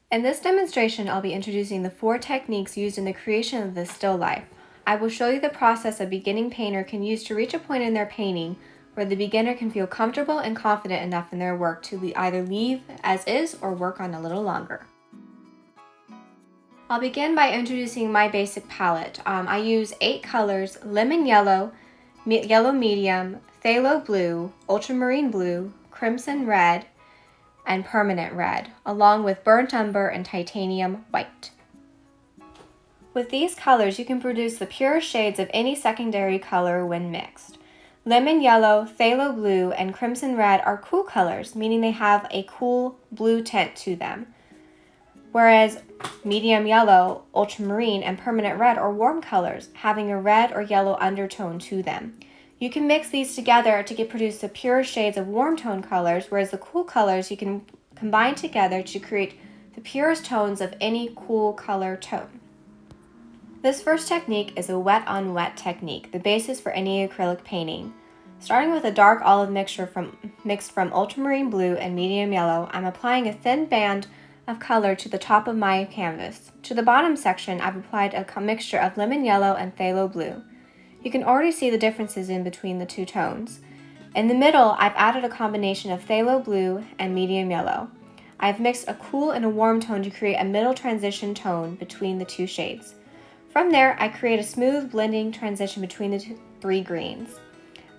In this demonstration, I'll be introducing the 4 techniques used in the creation of this still life. I will show you the process a beginning painter can use to reach a point in their painting where the beginner can feel comfortable and confident enough in their work to either leave as is or work on a little longer. I'll begin by introducing my basic palette. I use 8 colors: lemon yellow, yellow medium, phthalo blue, ultramarine blue, crimson red, and permanent red, along with burnt umber and titanium white. With these colors, you can produce the purest shades of any secondary color when mixed. Lemon yellow, phthalo blue, and crimson red are cool colors, meaning they have a cool blue tint to them, whereas medium yellow, ultramarine, and permanent red are warm colors, having a red or yellow undertone to them. You can mix these together to produce the purest shades of warm tone colors, whereas the cool colors you can combine together to create the purest tones of any cool color tone. This first technique is a wet-on-wet technique, the basis for any acrylic painting. Starting with a dark olive mixture mixed from ultramarine blue and medium yellow, I'm applying a thin band of color to the top of my canvas. To the bottom section, I've applied a mixture of lemon yellow and phthalo blue. You can already see the differences in between the two tones. In the middle, I've added a combination of phthalo blue and medium yellow. I've mixed a cool and a warm tone to create a middle transition tone between the two shades. From there, I create a smooth blending transition between the 3 greens.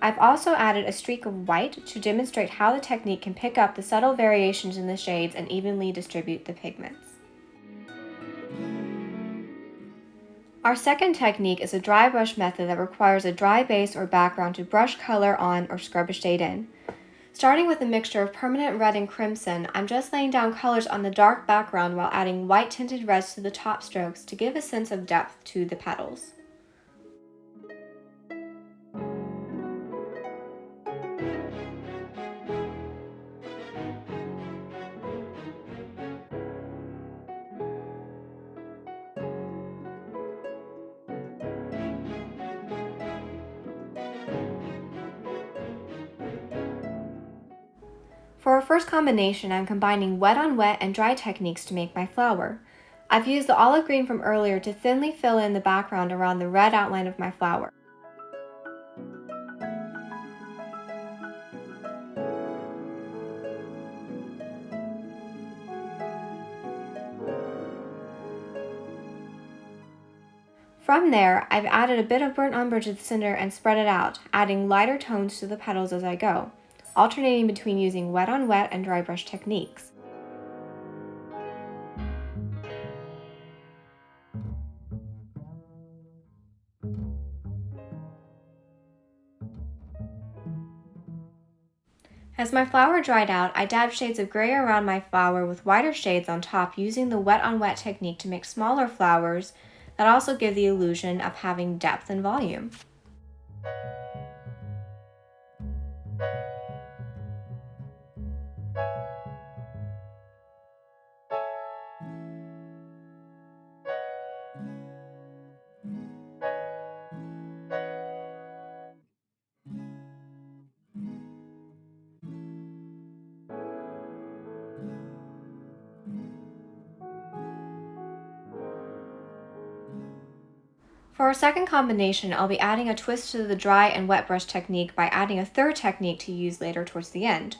I've also added a streak of white to demonstrate how the technique can pick up the subtle variations in the shades and evenly distribute the pigments. Our second technique is a dry brush method that requires a dry base or background to brush color on or scrub a shade in. Starting with a mixture of permanent red and crimson, I'm just laying down colors on the dark background while adding white tinted reds to the top strokes to give a sense of depth to the petals. For our first combination, I'm combining wet on wet and dry techniques to make my flower. I've used the olive green from earlier to thinly fill in the background around the red outline of my flower. From there, I've added a bit of burnt umber to the center and spread it out, adding lighter tones to the petals as I go, alternating between using wet on wet and dry brush techniques. As my flower dried out, I dabbed shades of gray around my flower with whiter shades on top, using the wet on wet technique to make smaller flowers that also give the illusion of having depth and volume. For our second combination, I'll be adding a twist to the dry and wet brush technique by adding a third technique to use later towards the end.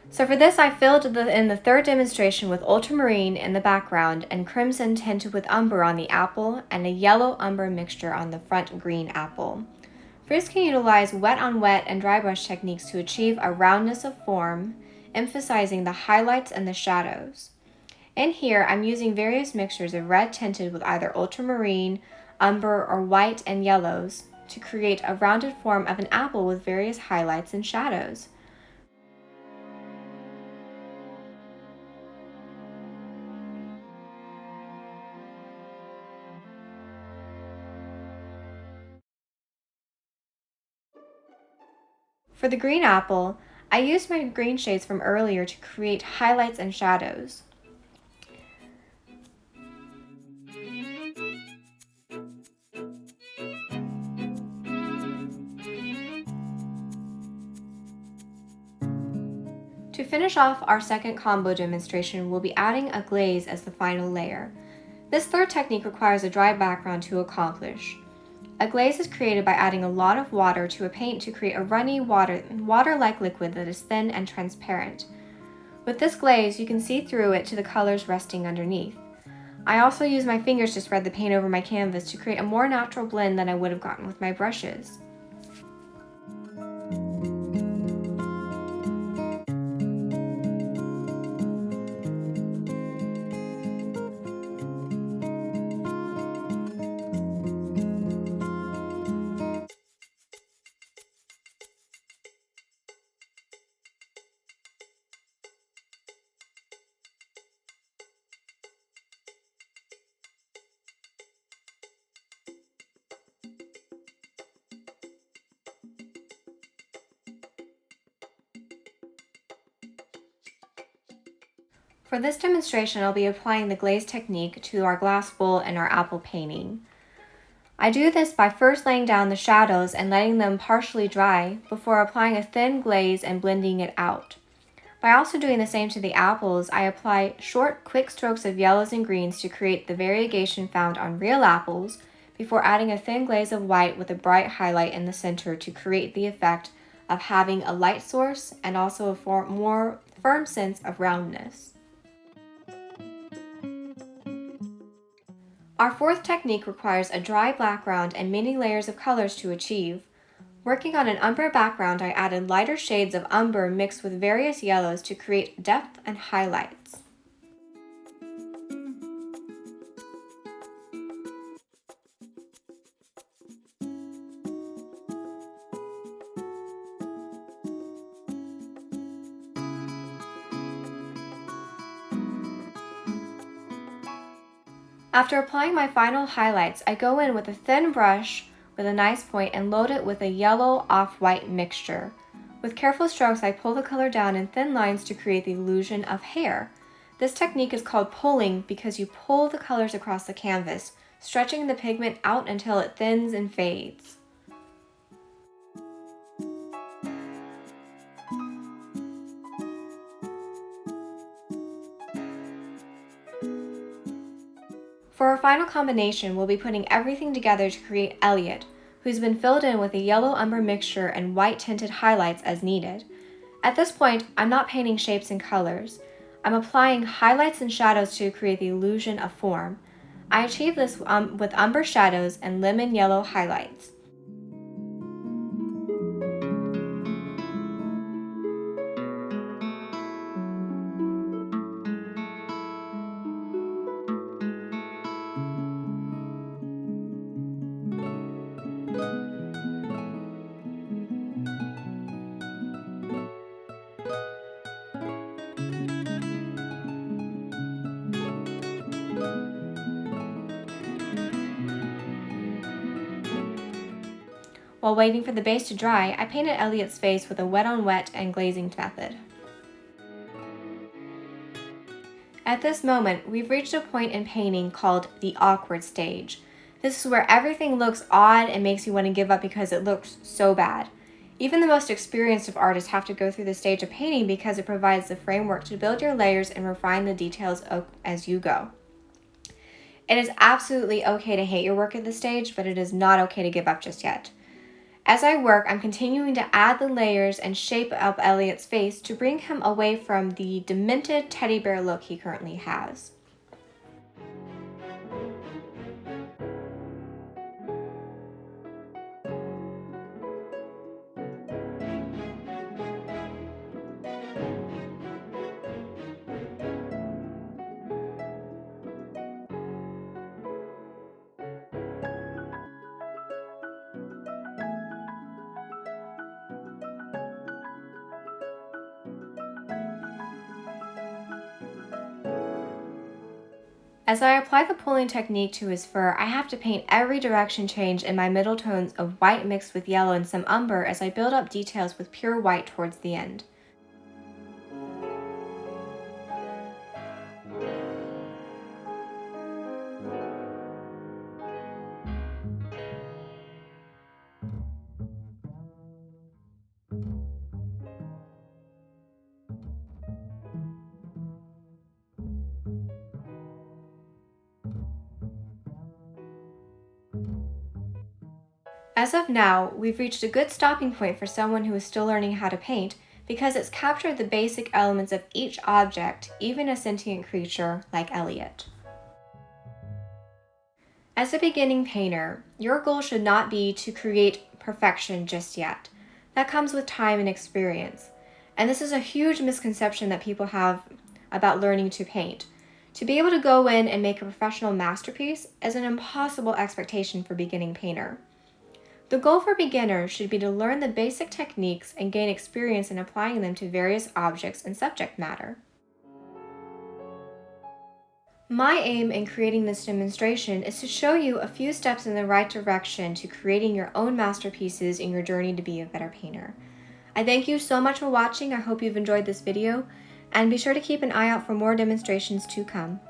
So for this, I filled in the third demonstration with ultramarine in the background and crimson tinted with umber on the apple and a yellow umber mixture on the front green apple. Frisk can utilize wet on wet and dry brush techniques to achieve a roundness of form, emphasizing the highlights and the shadows. In here, I'm using various mixtures of red tinted with either ultramarine, umber, or white and yellows to create a rounded form of an apple with various highlights and shadows. For the green apple, I used my green shades from earlier to create highlights and shadows. To finish off our second combo demonstration, we'll be adding a glaze as the final layer. This third technique requires a dry background to accomplish. A glaze is created by adding a lot of water to a paint to create a runny water-like liquid that is thin and transparent. With this glaze, you can see through it to the colors resting underneath. I also use my fingers to spread the paint over my canvas to create a more natural blend than I would have gotten with my brushes. For this demonstration, I'll be applying the glaze technique to our glass bowl and our apple painting. I do this by first laying down the shadows and letting them partially dry before applying a thin glaze and blending it out. By also doing the same to the apples, I apply short, quick strokes of yellows and greens to create the variegation found on real apples before adding a thin glaze of white with a bright highlight in the center to create the effect of having a light source and also a more firm sense of roundness. Our fourth technique requires a dry background and many layers of colors to achieve. Working on an umber background, I added lighter shades of umber mixed with various yellows to create depth and highlights. After applying my final highlights, I go in with a thin brush with a nice point and load it with a yellow off-white mixture. With careful strokes, I pull the color down in thin lines to create the illusion of hair. This technique is called pulling because you pull the colors across the canvas, stretching the pigment out until it thins and fades. For our final combination, we'll be putting everything together to create Elliot, who's been filled in with a yellow umber mixture and white tinted highlights as needed. At this point, I'm not painting shapes and colors. I'm applying highlights and shadows to create the illusion of form. I achieve this with umber shadows and lemon yellow highlights. While waiting for the base to dry, I painted Elliot's face with a wet-on-wet and glazing method. At this moment, we've reached a point in painting called the awkward stage. This is where everything looks odd and makes you want to give up because it looks so bad. Even the most experienced of artists have to go through this stage of painting because it provides the framework to build your layers and refine the details as you go. It is absolutely okay to hate your work at this stage, but it is not okay to give up just yet. As I work, I'm continuing to add the layers and shape up Elliot's face to bring him away from the demented teddy bear look he currently has. As I apply the pulling technique to his fur, I have to paint every direction change in my middle tones of white mixed with yellow and some umber as I build up details with pure white towards the end. As of now, we've reached a good stopping point for someone who is still learning how to paint because it's captured the basic elements of each object, even a sentient creature like Elliot. As a beginning painter, your goal should not be to create perfection just yet. That comes with time and experience. And this is a huge misconception that people have about learning to paint. To be able to go in and make a professional masterpiece is an impossible expectation for a beginning painter. The goal for beginners should be to learn the basic techniques and gain experience in applying them to various objects and subject matter. My aim in creating this demonstration is to show you a few steps in the right direction to creating your own masterpieces in your journey to be a better painter. I thank you so much for watching. I hope you've enjoyed this video, and be sure to keep an eye out for more demonstrations to come.